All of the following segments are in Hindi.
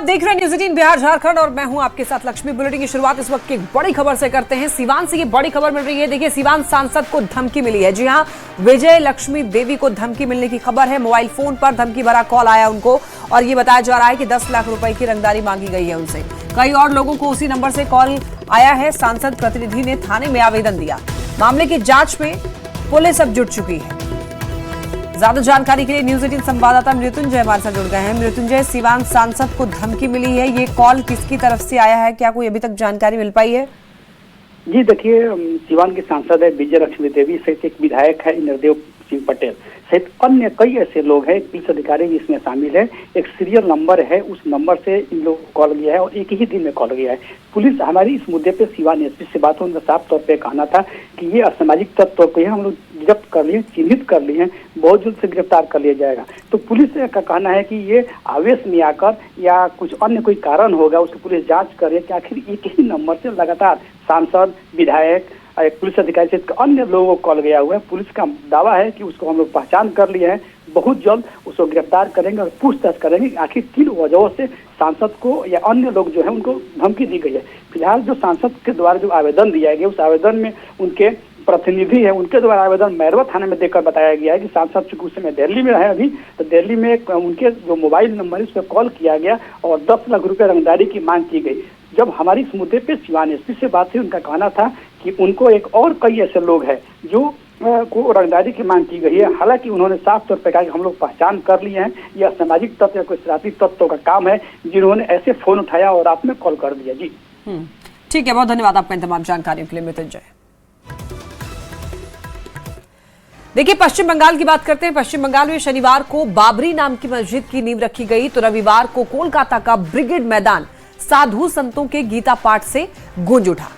देख रहे हैं न्यूज़ 18 बिहार झारखंड और मैं हूं आपके साथ लक्ष्मी। बुलेटिन की शुरुआत इस वक्त की एक बड़ी खबर से करते हैं। सिवान से ये बड़ी खबर मिल रही है। देखिए, सिवान सांसद को धमकी मिली है। जी हां, विजय लक्ष्मी देवी को धमकी मिलने की खबर है। मोबाइल फोन पर धमकी भरा कॉल आया उनको और ये बताया जा रहा है कि 10 लाख रुपए की रंगदारी मांगी गई है उनसे। कई और लोगों को उसी नंबर से कॉल आया है। सांसद प्रतिनिधि ने थाने में आवेदन दिया। मामले की जांच में पुलिस अब जुट चुकी है। ज्यादा जानकारी के लिए न्यूज़ 18 संवाददाता मृत्युंजय हमारे साथ जुड़ गए हैं। मृत्युंजय, सिवान सांसद को धमकी मिली है, ये कॉल किसकी तरफ से आया है, क्या कोई अभी तक जानकारी मिल पाई है? जी देखिए, सिवान के सांसद है विजय लक्ष्मी देवी सहित एक विधायक है इंद्रदेव सिंह पटेल सहित अन्य कई ऐसे लोग हैं। पुलिस अधिकारी भी इसमें शामिल है। एक सीरियल नंबर है, उस नंबर से इन लोगों को कॉल गया है और एक ही दिन में कॉल गया है। पुलिस हमारी इस मुद्दे पे सिवान एसपी से बात होने साफ तौर पे कहना था कि ये असामाजिक तत्व को हम लोग गिरफ्त कर लिए, चिन्हित कर लिए हैं, बहुत जल्द से गिरफ्तार कर लिया जाएगा। तो पुलिस का कहना है कि ये आवेश में आकर या कुछ अन्य कोई कारण होगा, उसकी पुलिस जांच करे कि आखिर एक ही नंबर से लगातार सांसद, विधायक, एक पुलिस अधिकारी से अन्य लोगों को कॉल गया हुआ है। पुलिस का दावा है कि उसको हम लोग पहचान कर लिए हैं, बहुत जल्द उसको गिरफ्तार करेंगे और पूछताछ करेंगे आखिर किन वजहों से सांसद को या अन्य लोग जो है उनको धमकी दी गई है। फिलहाल जो सांसद के द्वारा जो आवेदन दिया गया, उस आवेदन में उनके प्रतिनिधि है, उनके द्वारा आवेदन मैरवा थाने में देकर बताया गया है कि सांसद चूंकि उस समय दिल्ली में रहे अभी, तो दिल्ली में उनके जो मोबाइल नंबर है उस पर कॉल किया गया और 10 लाख रुपए रंगदारी की मांग की गई। जब हमारी इस मुद्दे पे सिवान एसपी से बात हुई, उनका कहना था कि उनको एक और कई ऐसे लोग हैं जो को रंगदारी की मांग की गई है। हालांकि उन्होंने साफ तौर पर कहा कि हम लोग पहचान कर लिए हैं, यह सामाजिक तत्व या कोई शरारती तत्वों का काम है जिन्होंने ऐसे फोन उठाया और आपने कॉल कर दिया। जी ठीक है, बहुत धन्यवाद आपका इन तमाम जानकारियों के लिए मृत्युंजय। देखिए, पश्चिम बंगाल की बात करते हैं। पश्चिम बंगाल में शनिवार को बाबरी नाम की मस्जिद की नींव रखी गई, तो रविवार को कोलकाता का ब्रिगेड मैदान साधु संतों के गीता पाठ से गूंज उठा।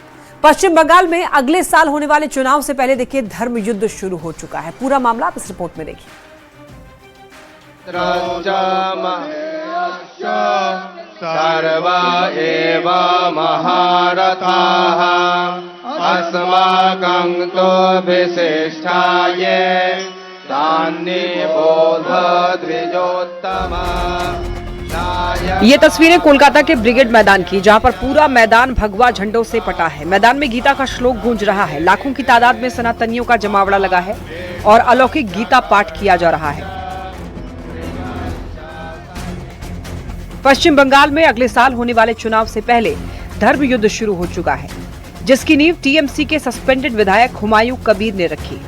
पश्चिम बंगाल में अगले साल होने वाले चुनाव से पहले देखिए धर्म युद्ध शुरू हो चुका है। पूरा मामला आप इस रिपोर्ट में देखिए। सर्वा एव महारथाः अस्माकं तो विशिष्टाय तान्निबोध द्विजोत्तमा। ये तस्वीरें कोलकाता के ब्रिगेड मैदान की, जहां पर पूरा मैदान भगवा झंडों से पटा है। मैदान में गीता का श्लोक गूंज रहा है। लाखों की तादाद में सनातनियों का जमावड़ा लगा है और अलौकिक गीता पाठ किया जा रहा है। पश्चिम बंगाल में अगले साल होने वाले चुनाव से पहले धर्म युद्ध शुरू हो चुका है, जिसकी नींव टीएमसी के सस्पेंडेड विधायक हुमायूं कबीर ने रखी।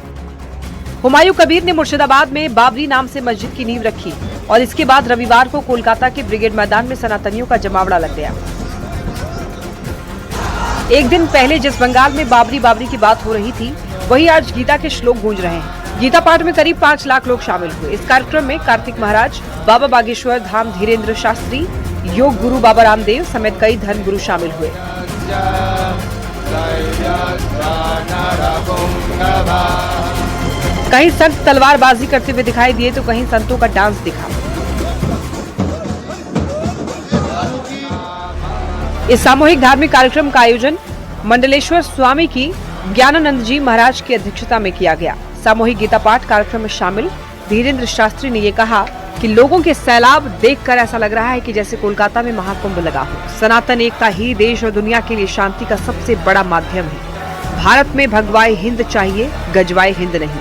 हुमायूं कबीर ने मुर्शिदाबाद में बाबरी नाम से मस्जिद की नींव रखी और इसके बाद रविवार को कोलकाता के ब्रिगेड मैदान में सनातनियों का जमावड़ा लग गया। एक दिन पहले जिस बंगाल में बाबरी की बात हो रही थी, वही आज गीता के श्लोक गूंज रहे हैं। गीता पाठ में करीब 5 लाख लोग शामिल हुए। इस कार्यक्रम में कार्तिक महाराज, बाबा बागेश्वर धाम धीरेन्द्र शास्त्री, योग गुरु बाबा रामदेव समेत कई धर्म गुरु शामिल हुए। कहीं संत तलवारबाजी करते हुए दिखाई दिए तो कहीं संतों का डांस दिखा। इस सामूहिक धार्मिक कार्यक्रम का आयोजन मंडलेश्वर स्वामी की ज्ञानानंद जी महाराज की अध्यक्षता में किया गया। सामूहिक गीता पाठ कार्यक्रम में शामिल धीरेन्द्र शास्त्री ने ये कहा कि लोगों के सैलाब देखकर ऐसा लग रहा है कि जैसे कोलकाता में महाकुंभ लगा हो। सनातन एकता ही देश और दुनिया के लिए शांति का सबसे बड़ा माध्यम है। भारत में भगवाए हिंद चाहिए, गजवाए हिंद नहीं।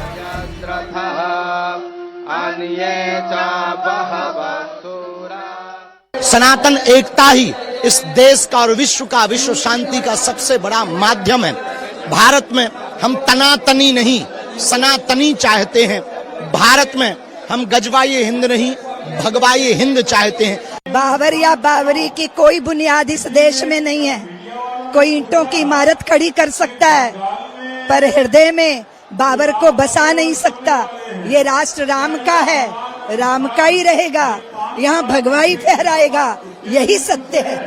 सनातन एकता ही इस देश का और विश्व का, विश्व शांति का सबसे बड़ा माध्यम है। भारत में हम तनातनी नहीं, सनातनी चाहते हैं। भारत में हम गजवाए हिंद नहीं, भगवाए हिंद चाहते हैं। बाबर या बाबरी की कोई बुनियाद इस देश में नहीं है। कोई ईंटों की इमारत खड़ी कर सकता है, पर हृदय में बाबर को बसा नहीं सकता। ये राष्ट्र राम का है, राम का ही रहेगा। यहाँ भगवाई फहराएगा, यही सत्य है,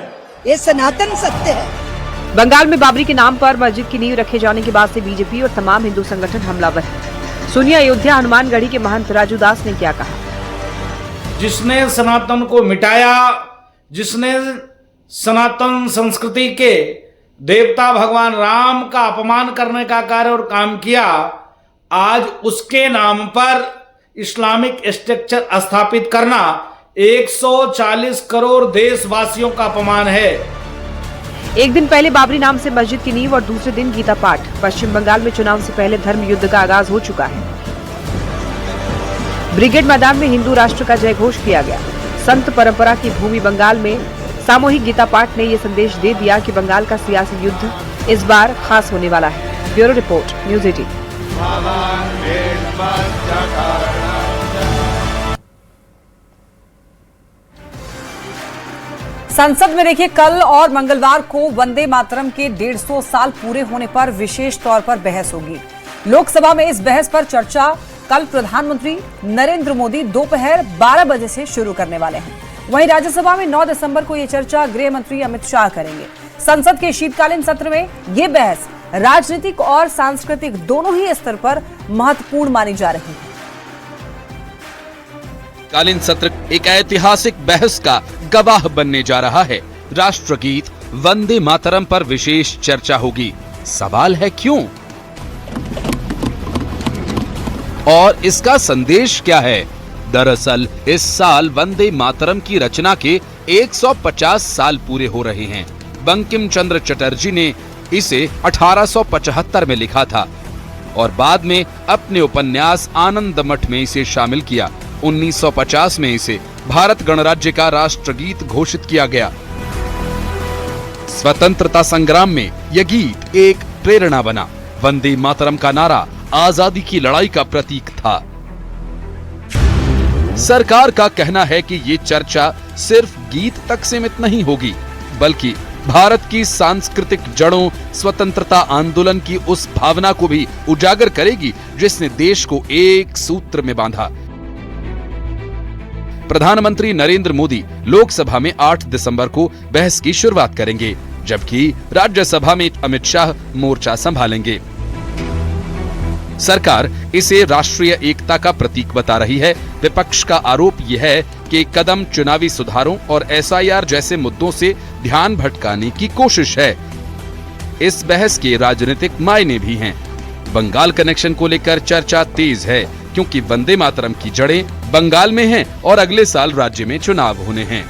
ये सनातन सत्य है। बंगाल में बाबरी के नाम पर मस्जिद की नींव रखे जाने के बाद से बीजेपी और तमाम हिंदू संगठन हमलावर हैं। सुनिए अयोध्या हनुमानगढ़ी के महंत राजू दास ने क्या कहा। जिसने सनातन को मिटाया, जिसने सनातन संस्कृति के देवता भगवान राम का अपमान करने का कार्य और काम किया, आज उसके नाम पर इस्लामिक स्ट्रक्चर स्थापित करना 140 करोड़ देशवासियों का अपमान है। एक दिन पहले बाबरी नाम से मस्जिद की नींव और दूसरे दिन गीता पाठ। पश्चिम बंगाल में चुनाव से पहले धर्म युद्ध का आगाज हो चुका है। ब्रिगेड मैदान में हिंदू राष्ट्र का जय घोष किया गया। संत परंपरा की भूमि बंगाल में सामूहिक गीता पाठ ने ये संदेश दे दिया कि बंगाल का सियासी युद्ध इस बार खास होने वाला है। Bureau report, news 18। संसद में देखिए, कल और मंगलवार को वंदे मातरम के 150 साल पूरे होने पर विशेष तौर पर बहस होगी। लोकसभा में इस बहस पर चर्चा कल प्रधानमंत्री नरेंद्र मोदी दोपहर 12 बजे से शुरू करने वाले हैं। वहीं राज्यसभा में 9 दिसंबर को यह चर्चा गृह मंत्री अमित शाह करेंगे। संसद के शीतकालीन सत्र में यह बहस राजनीतिक और सांस्कृतिक दोनों ही स्तर पर महत्वपूर्ण मानी जा रही है। कालीन सत्र एक ऐतिहासिक बहस का गवाह बनने जा रहा है। राष्ट्रगीत वंदे मातरम पर विशेष चर्चा होगी। सवाल है क्यों और इसका संदेश क्या है? दरअसल इस साल वंदे मातरम की रचना के 150 साल पूरे हो रहे हैं। बंकिम चंद्र चटर्जी ने इसे 1875 में लिखा था और बाद में अपने उपन्यास आनंद मठ में इसे शामिल किया। 1950 में इसे भारत गणराज्य का राष्ट्रगीत घोषित किया गया। स्वतंत्रता संग्राम में यह गीत एक प्रेरणा बना। वंदे मातरम का नारा आजादी की लड़ाई का प्रतीक था। सरकार का कहना है कि ये चर्चा सिर्फ गीत तक सीमित नहीं होगी, बल्कि भारत की सांस्कृतिक जड़ों, स्वतंत्रता आंदोलन की उस भावना को भी उजागर करेगी जिसने देश को एक सूत्र में बांधा। प्रधानमंत्री नरेंद्र मोदी लोकसभा में 8 दिसंबर को बहस की शुरुआत करेंगे, जबकि राज्यसभा में अमित शाह मोर्चा संभालेंगे। सरकार इसे राष्ट्रीय एकता का प्रतीक बता रही है। विपक्ष का आरोप यह है कि कदम चुनावी सुधारों और SIR जैसे मुद्दों से ध्यान भटकाने की कोशिश है। इस बहस के राजनीतिक मायने भी हैं। बंगाल कनेक्शन को लेकर चर्चा तेज है, क्योंकि वंदे मातरम की जड़ें बंगाल में हैं और अगले साल राज्य में चुनाव होने हैं।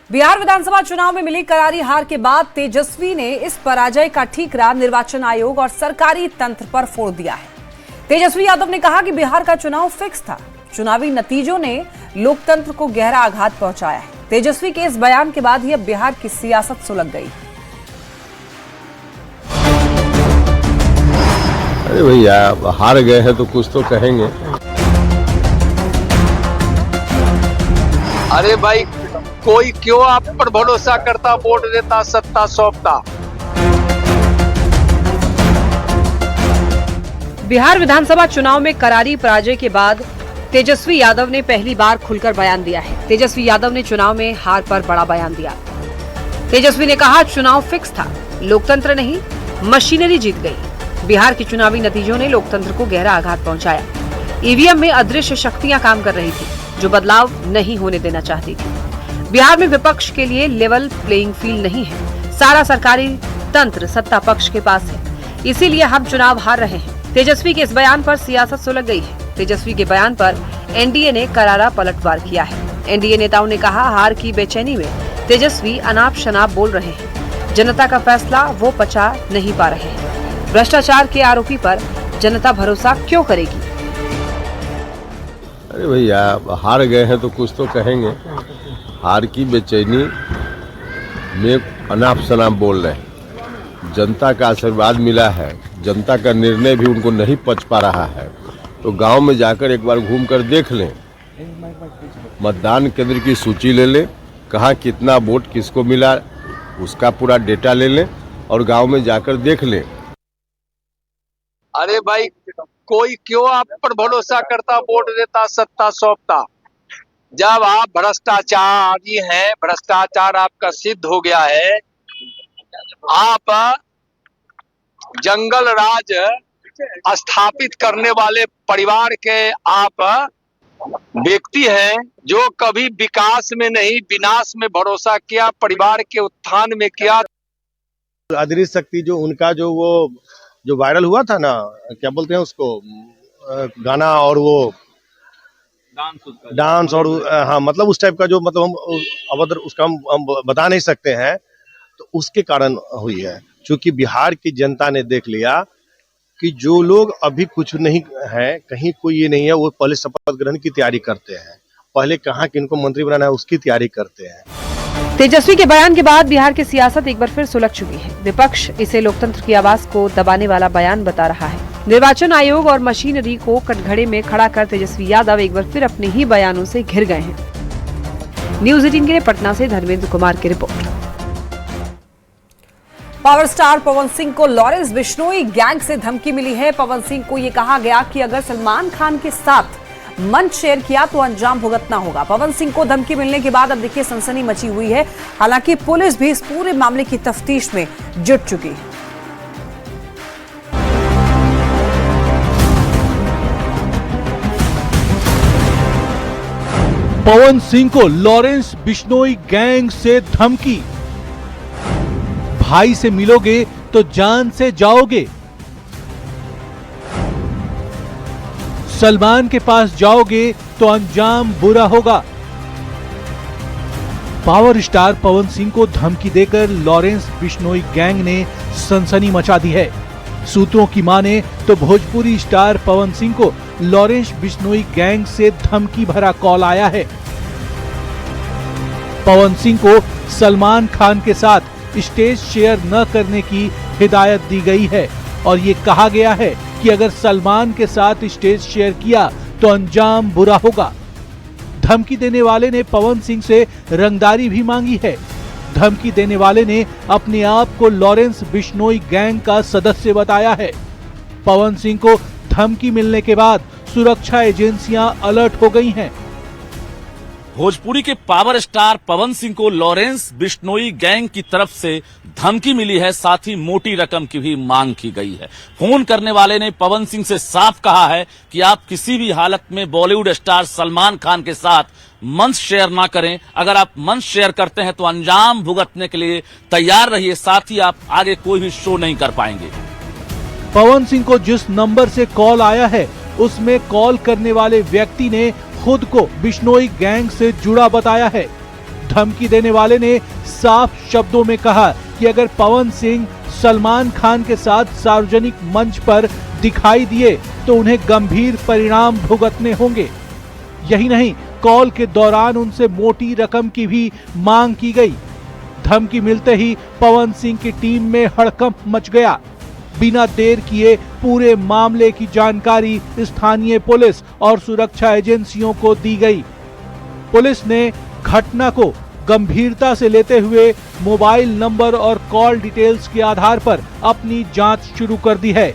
बिहार विधानसभा चुनाव में मिली करारी हार के बाद तेजस्वी ने इस पराजय का ठीकरा निर्वाचन आयोग और सरकारी तंत्र पर फोड़ दिया है। तेजस्वी यादव ने कहा कि बिहार का चुनाव फिक्स था। चुनावी नतीजों ने लोकतंत्र को गहरा आघात पहुंचाया है। तेजस्वी के इस बयान के बाद ही अब बिहार की सियासत सुलग गई। अरे भैया, हार गए हैं तो कुछ तो कहेंगे। अरे भाई, कोई क्यों आप पर भरोसा करता, वोट देता, सत्ता सौंपता। बिहार विधानसभा चुनाव में करारी पराजय के बाद तेजस्वी यादव ने पहली बार खुलकर बयान दिया है। तेजस्वी यादव ने चुनाव में हार पर बड़ा बयान दिया। तेजस्वी ने कहा, चुनाव फिक्स था, लोकतंत्र नहीं, मशीनरी जीत गई। बिहार के चुनावी नतीजों ने लोकतंत्र को गहरा आघात पहुंचाया। ईवीएम में अदृश्य शक्तियां काम कर रही थी, जो बदलाव नहीं होने देना चाहती थी। बिहार में विपक्ष के लिए लेवल प्लेइंग फील्ड नहीं है। सारा सरकारी तंत्र सत्ता पक्ष के पास है, इसीलिए हम चुनाव हार रहे हैं। तेजस्वी के इस बयान पर सियासत सुलग गई है। तेजस्वी के बयान पर एनडीए ने करारा पलटवार किया है। एनडीए नेताओं ने कहा, हार की बेचैनी में तेजस्वी अनाप शनाप बोल रहे हैं। जनता का फैसला वो पचा नहीं पा रहे हैं। भ्रष्टाचार के आरोपी पर जनता भरोसा क्यों करेगी? अरे भैया, हार गए हैं तो कुछ तो कहेंगे। हार की बेचैनी में अनाप शनाप बोल रहे हैं। जनता का आशीर्वाद मिला है, जनता का निर्णय भी उनको नहीं पच पा रहा है, तो गांव में जाकर एक बार घूम कर देख लें। मतदान केंद्र की सूची ले लें, कहाँ कितना वोट किसको मिला, उसका पूरा डेटा ले लें और गांव में जाकर देख लें। अरे भाई, कोई क्यों आप पर भरोसा करता, वोट देता, सत्ता सौंपता। जब आप भ्रष्टाचारी हैं, भ्रष्टाचार आपका सिद्ध हो गया है, आप जंगल राज स्थापित करने वाले परिवार के आप व्यक्ति हैं, जो कभी विकास में नहीं विनाश में भरोसा किया, परिवार के उत्थान में किया। अदृश्य शक्ति जो उनका जो वायरल हुआ था ना, क्या बोलते हैं उसको, गाना और वो डांस और हाँ मतलब उस टाइप का जो मतलब हम अभद्र उसका हम बता नहीं सकते हैं, तो उसके कारण हुई है। क्योंकि बिहार की जनता ने देख लिया कि जो लोग अभी कुछ नहीं है, कहीं कोई ये नहीं है, वो पहले शपथ ग्रहण की तैयारी करते हैं, पहले कहाँ किनको मंत्री बनाना है उसकी तैयारी करते हैं। तेजस्वी के बयान के बाद बिहार की सियासत एक बार फिर सुलग चुकी है। विपक्ष इसे लोकतंत्र की आवाज को दबाने वाला बयान बता रहा है। निर्वाचन आयोग और मशीनरी को कटघरे में खड़ा कर तेजस्वी यादव एक बार फिर अपने ही बयानों से घिर गए हैं। न्यूज 18 के लिए पटना से धर्मेंद्र कुमार की report. Power star Pawan Singh को लॉरेंस बिश्नोई गैंग से धमकी मिली है। पवन सिंह को यह कहा गया कि अगर सलमान खान के साथ मंच शेयर किया तो अंजाम भुगतना होगा। पवन सिंह को धमकी मिलने के बाद अब देखिए सनसनी मची हुई है। हालांकि पुलिस भी इस पूरे मामले की तफ्तीश में जुट चुकी है। पवन सिंह को लॉरेंस बिश्नोई गैंग से धमकी, भाई से मिलोगे तो जान से जाओगे, सलमान के पास जाओगे तो अंजाम बुरा होगा। पावर स्टार पवन सिंह को धमकी देकर लॉरेंस बिश्नोई गैंग ने सनसनी मचा दी है। सूत्रों की माने तो भोजपुरी स्टार पवन सिंह को लॉरेंस बिश्नोई गैंग से धमकी भरा कॉल आया है। पवन सिंह को सलमान खान के साथ स्टेज शेयर न करने की हिदायत दी गई है और ये कहा गया है कि अगर सलमान के साथ स्टेज शेयर किया तो अंजाम बुरा होगा। धमकी देने वाले ने पवन सिंह से रंगदारी भी मांगी है। धमकी देने वाले ने अपने आप को लॉरेंस बिश्नोई गैंग का सदस्य बताया है। पवन सिंह को धमकी मिलने के बाद सुरक्षा एजेंसियां अलर्ट हो गई हैं। भोजपुरी के पावर स्टार पवन सिंह को लॉरेंस बिश्नोई गैंग की तरफ से धमकी मिली है, साथ ही मोटी रकम की भी मांग की गई है। फोन करने वाले ने पवन सिंह से साफ कहा है कि आप किसी भी हालत में बॉलीवुड स्टार सलमान खान के साथ मंच शेयर ना करें। अगर आप मंच शेयर करते हैं तो अंजाम भुगतने के लिए तैयार रहिए, साथ ही आप आगे कोई भी शो नहीं कर पाएंगे। पवन सिंह को जिस नंबर से कॉल आया है उसमें कॉल करने वाले व्यक्ति ने खुद को बिश्नोई गैंग से जुड़ा बताया है। धमकी देने वाले ने साफ शब्दों में कहा कि अगर पवन सिंह सलमान खान के साथ सार्वजनिक मंच पर दिखाई दिए तो उन्हें गंभीर परिणाम भुगतने होंगे। यही नहीं, कॉल के दौरान उनसे मोटी रकम की भी मांग की गई। धमकी मिलते ही पवन सिंह की टीम में हड़कंप मच गया। बिना देर किए पूरे मामले की जानकारी स्थानीय पुलिस और सुरक्षा एजेंसियों को दी गई। पुलिस ने घटना को गंभीरता से लेते हुए मोबाइल नंबर और कॉल डिटेल्स के आधार पर अपनी जांच शुरू कर दी है।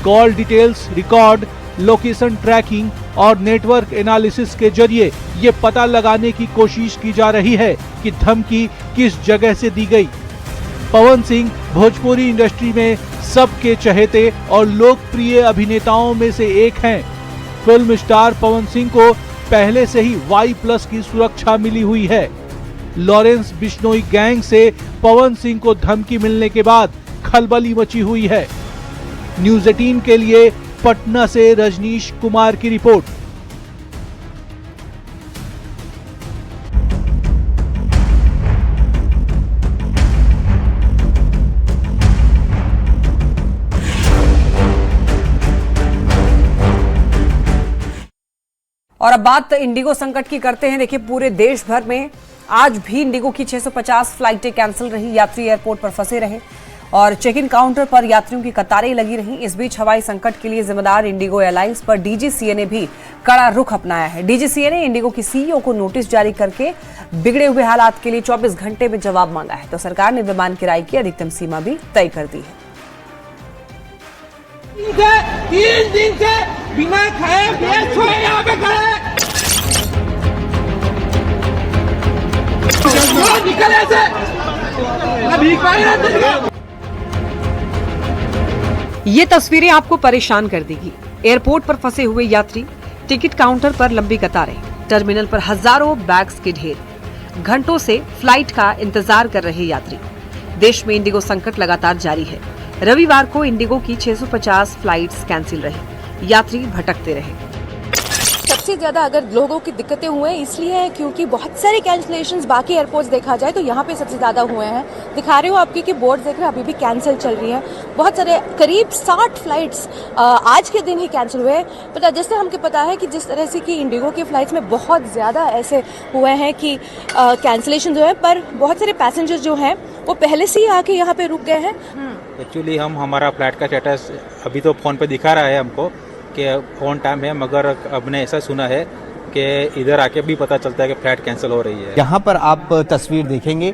Call details record, location tracking और नेटवर्क एनालिसिस के जरिए ये पता लगाने की कोशिश की जा रही है कि धमकी किस जगह से दी गई। पवन सिंह भोजपुरी इंडस्ट्री में सबके चहेते और लोकप्रिय अभिनेताओं में से एक हैं। फिल्म स्टार पवन सिंह को पहले से ही Y+ की सुरक्षा मिली हुई है। लॉरेंस बिश्नोई गैंग से पवन सिंह को धमकी मिलने के बाद खलबली मची हुई है। न्यूज 18 के लिए पटना से रजनीश कुमार की रिपोर्ट। और अब बात इंडिगो संकट की करते हैं। देखिए, पूरे देश भर में आज भी इंडिगो की 650 फ्लाइटें कैंसिल रही। यात्री एयरपोर्ट पर फंसे रहे और चेक इन काउंटर पर यात्रियों की कतारें लगी रहीं। इस बीच हवाई संकट के लिए जिम्मेदार इंडिगो एयरलाइंस पर डीजीसीए ने भी कड़ा रुख अपनाया है। डीजीसीए ने इंडिगो की सीईओ को नोटिस जारी करके बिगड़े हुए हालात के लिए 24 घंटे में जवाब मांगा है। तो सरकार ने विमान किराए की अधिकतम सीमा भी तय कर दी है। 3 दिन से बिना खाए पिए सोए यहाँ पे खड़े निकल ऐसे ये तस्वीरें आपको परेशान कर देगी। एयरपोर्ट पर फंसे हुए यात्री, टिकट काउंटर पर लंबी कतारें, टर्मिनल पर हजारों बैग्स के ढेर, घंटों से फ्लाइट का इंतजार कर रहे यात्री। देश में इंडिगो संकट लगातार जारी है। रविवार को इंडिगो की 650 फ्लाइट्स कैंसिल रही, यात्री भटकते रहे। सबसे ज़्यादा अगर लोगों की दिक्कतें हुए हैं इसलिए है क्योंकि बहुत सारे कैंसिलेशंस बाकी एयरपोर्ट्स देखा जाए तो यहाँ पे सबसे ज़्यादा हुए हैं। दिखा रहे हो आपकी कि बोर्ड देख रहे हैं अभी भी कैंसिल चल रही है। बहुत सारे करीब 60 फ्लाइट्स आज के दिन ही कैंसिल हुए हैं। पता जैसे हमको पता है कि जिस तरह से कि इंडिगो की फ़्लाइट्स में बहुत ज़्यादा ऐसे हुए हैं कि कैंसिलेशन जो है, पर बहुत सारे पैसेंजर्स जो हैं वो पहले से ही आके यहाँ पे रुक गए हैं। एक्चुअली हमारा फ्लाइट का स्टेटस अभी तो फ़ोन पे दिखा रहा है हमको कि ऑन टाइम है, मगर अब ने ऐसा सुना है कि इधर आके भी पता चलता है कि फ्लाइट कैंसिल हो रही है। यहाँ पर आप तस्वीर देखेंगे,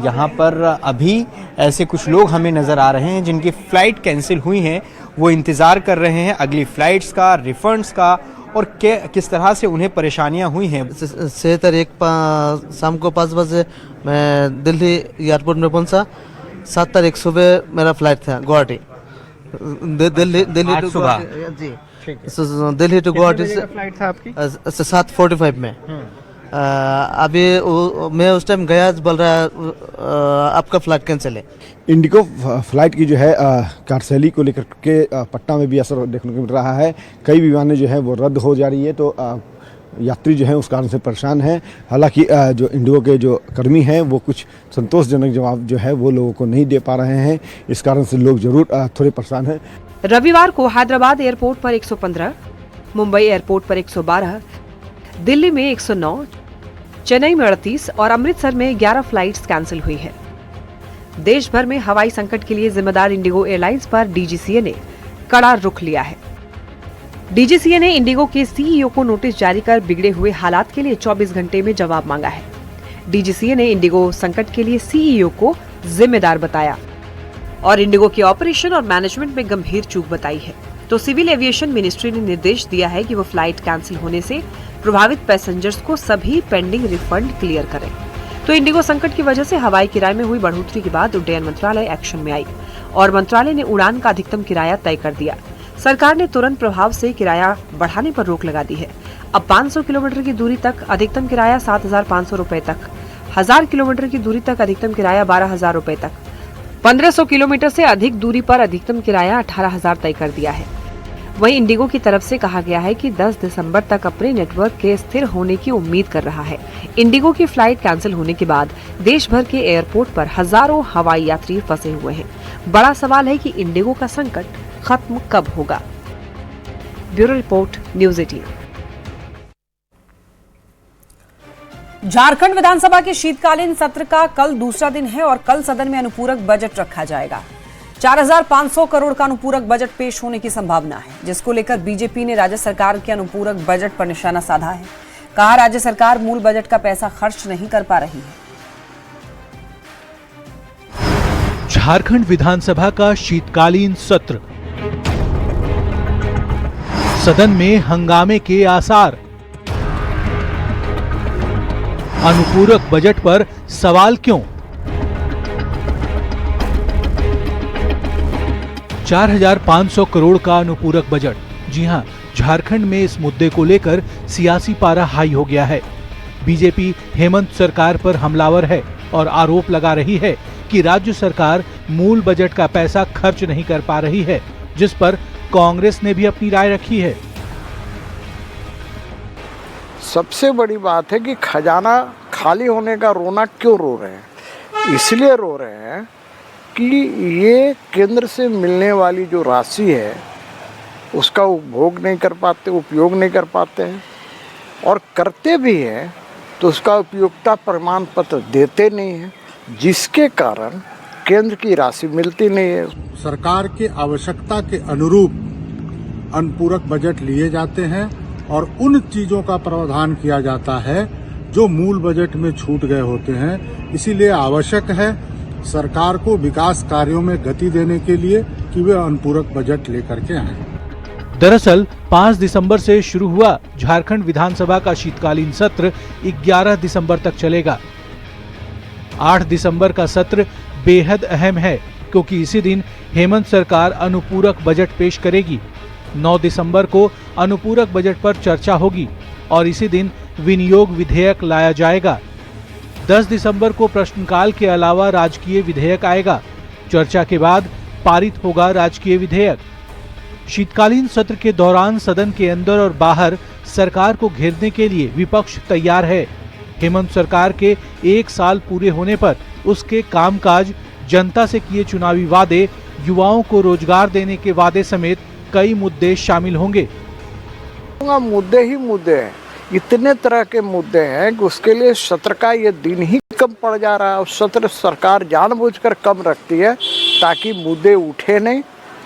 यहाँ पर अभी ऐसे कुछ लोग हमें नज़र आ रहे हैं जिनकी फ़्लाइट कैंसिल हुई हैं। वो इंतज़ार कर रहे हैं अगली फ़्लाइट्स का, रिफंड्स का, और किस तरह से उन्हें परेशानियां हुई हैं। 6 तारीख शाम को 5 बजे मैं दिल्ली एयरपोर्ट में पहुंचा। 7 तारीख सुबह मेरा फ्लाइट था गुवाहाटी, दिल्ली टू सुबह जी, दिल्ली टू गुवाहाटी से फ्लाइट था आपकी 7:45 में। अभी मैं उस टाइम गया, बोल रहा है आपका फ्लाइट कैंसिल है। इंडिगो फ्लाइट की जो है कारसैली को लेकर के पटना में भी असर देखने को मिल रहा है। कई विमानें जो है वो रद्द हो जा रही है, तो यात्री जो है उस कारण से परेशान हैं। हालांकि जो इंडिगो के जो कर्मी हैं वो कुछ संतोषजनक जवाब जो है वो लोगों को नहीं दे पा रहे हैं। इस कारण से लोग जरूर थोड़े परेशान हैं। रविवार को हैदराबाद एयरपोर्ट पर 115, मुंबई एयरपोर्ट पर 112, दिल्ली में 109, चेन्नई में 38 और अमृतसर में 11 फ्लाइट्स कैंसिल हुई है। देश भर में हवाई संकट के लिए जिम्मेदार इंडिगो एयरलाइंस पर डीजीसीए ने कड़ा रुख लिया है। डीजीसीए ने इंडिगो के सीईओ को नोटिस जारी कर बिगड़े हुए हालात के लिए 24 घंटे में जवाब मांगा है। डीजीसीए ने इंडिगो संकट के लिए सीईओ को जिम्मेदार बताया और इंडिगो के ऑपरेशन और मैनेजमेंट में गंभीर चूक बताई है। तो सिविल एविएशन मिनिस्ट्री ने निर्देश दिया है कि वो फ्लाइट कैंसिल होने से प्रभावित पैसेंजर्स को सभी पेंडिंग रिफंड क्लियर करें। तो इंडिगो संकट की वजह से हवाई किराए में हुई बढ़ोतरी के बाद उड्डयन मंत्रालय एक्शन में आई और मंत्रालय ने उड़ान का अधिकतम किराया तय कर दिया। सरकार ने तुरंत प्रभाव से किराया बढ़ाने पर रोक लगा दी है। अब 500 किलोमीटर की दूरी तक अधिकतम किराया 7,500 रुपए तक, 1000 किलोमीटर की दूरी तक अधिकतम किराया 12,000 रुपए तक, 1500 किलोमीटर से अधिक दूरी पर अधिकतम किराया 18,000 तय कर दिया है। वहीं इंडिगो की तरफ से कहा गया है कि 10 दिसंबर तक अपने नेटवर्क के स्थिर होने की उम्मीद कर रहा है। इंडिगो की फ्लाइट कैंसिल होने के बाद देश भर के एयरपोर्ट पर हजारों हवाई यात्री फंसे हुए हैं। बड़ा सवाल है कि इंडिगो का संकट खत्म कब होगा। Bureau report, news 18। झारखंड विधानसभा के शीतकालीन सत्र का कल दूसरा दिन है और कल सदन में अनुपूरक बजट रखा जाएगा। 4,500 करोड़ का अनुपूरक बजट पेश होने की संभावना है, जिसको लेकर बीजेपी ने राज्य सरकार के अनुपूरक बजट पर निशाना साधा है। कहा राज्य सरकार मूल बजट का पैसा खर्च नहीं कर पा रही है। झारखंड विधानसभा का शीतकालीन सत्र, सदन में हंगामे के आसार, अनुपूरक बजट पर सवाल क्यों? 4,500 करोड़ का अनुपूरक बजट। जी हां, झारखंड में इस मुद्दे को लेकर सियासी पारा हाई हो गया है। बीजेपी हेमंत सरकार पर हमलावर है और आरोप लगा रही है कि राज्य सरकार मूल बजट का पैसा खर्च नहीं कर पा रही है, जिस पर कांग्रेस ने भी अपनी राय रखी है। सबसे बड़ी बात है कि खजाना खाली होने का रोना क्यों रो रहे हैं? इसलिए रो रहे हैं कि ये केंद्र से मिलने वाली जो राशि है उसका उपभोग नहीं कर पाते, उपयोग नहीं कर पाते हैं, और करते भी हैं तो उसका उपयोगिता प्रमाण पत्र देते नहीं हैं, जिसके कारण केंद्र की राशि मिलती नहीं है। सरकार की आवश्यकता के अनुरूप अनुपूरक बजट लिए जाते हैं और उन चीजों का प्रावधान किया जाता है जो मूल बजट में छूट गए होते हैं। इसीलिए आवश्यक है सरकार को विकास कार्यों में गति देने के लिए कि वे अनुपूरक बजट लेकर के आए। दरअसल 5 दिसंबर से शुरू हुआ झारखंड विधानसभा का शीतकालीन सत्र 11 दिसंबर तक चलेगा। 8 दिसंबर का सत्र बेहद अहम है क्योंकि इसी दिन हेमंत सरकार अनुपूरक बजट पेश करेगी। 9 दिसंबर को अनुपूरक बजट पर चर्चा होगी और इसी दिन विनियोग विधेयक लाया जाएगा। 10 दिसंबर को प्रश्नकाल के अलावा राजकीय विधेयक आएगा। चर्चा के बाद पारित होगा राजकीय विधेयक। शीतकालीन सत्र के दौरान सदन के अंदर और बाहर सरकार को घेरने के लिए विपक्ष तैयार है। हेमंत सरकार के 1 साल पूरे होने पर उसके कामकाज, जनता से किए चुनावी वादे, युवाओं को रोजगार देने के वादे समेत कई मुद्दे शामिल होंगे। मुद्दे ही मुद्दे हैं, इतने तरह के मुद्दे हैं कि उसके लिए सत्र का ये दिन ही कम पड़ जा रहा है। और सत्र सरकार जानबूझकर कम रखती है ताकि मुद्दे उठे नहीं,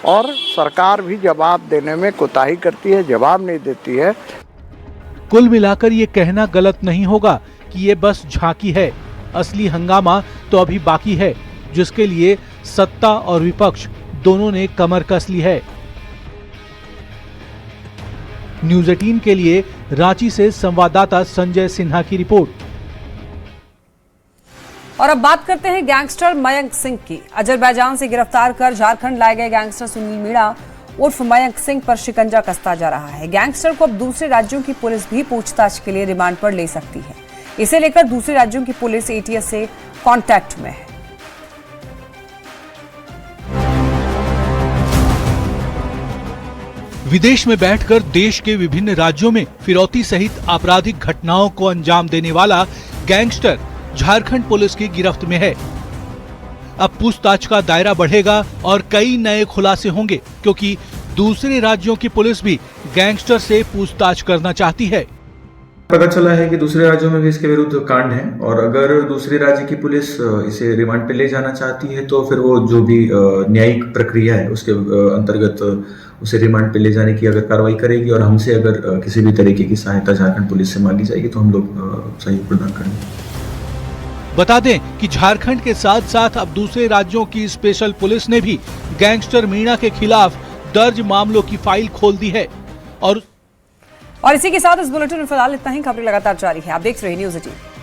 और सरकार भी जवाब देने में कोताही करती है, जवाब नहीं देती है। कुल मिलाकर ये कहना गलत नहीं होगा कि ये बस झांकी है। असली हंगामा तो अभी बाकी है, जिसके लिए सत्ता और विपक्ष दोनों ने कमर कस ली है। न्यूज़ 18 के लिए रांची से संवाददाता संजय सिन्हा की रिपोर्ट। और अब बात करते हैं गैंगस्टर मयंक सिंह की। अजरबैजान से गिरफ्तार कर झारखंड लाए गए गैंगस्टर सुनील मीणा उर्फ मयंक सिंह पर शिकंजा कसता जा रहा है। गैंगस्टर को अब दूसरे राज्यों की पुलिस भी पूछताछ के लिए रिमांड पर ले सकती है। इसे लेकर दूसरे राज्यों की पुलिस एटीएस से कांटेक्ट में है। विदेश में बैठकर देश के विभिन्न राज्यों में फिरौती सहित आपराधिक घटनाओं को अंजाम देने वाला गैंगस्टर झारखंड पुलिस की गिरफ्त में है। अब पूछताछ का दायरा बढ़ेगा और कई नए खुलासे होंगे, क्योंकि दूसरे राज्यों की पुलिस भी गैंगस्टर से पूछताछ करना चाहती है। पता चला है कि दूसरे राज्यों में भी इसके विरुद्ध कांड है, और अगर दूसरे राज्य की पुलिस इसे रिमांड पे ले जाना चाहती है तो फिर वो जो भी न्यायिक प्रक्रिया है उसके अंतर्गत उसे रिमांड पे ले जाने की अगर कार्रवाई करेगी, और हमसे अगर किसी भी तरीके की सहायता झारखंड पुलिस से मांगी जाएगी तो हम लोग सहयोग प्रदान करेंगे। बता दें कि झारखंड के साथ साथ अब दूसरे राज्यों की स्पेशल पुलिस ने भी गैंगस्टर मीणा के खिलाफ दर्ज मामलों की फाइल खोल दी है। और इसी के साथ इस बुलेटिन में फिलहाल इतना ही। खबरें लगातार जारी है, आप देख रहे हैं न्यूज़ 18।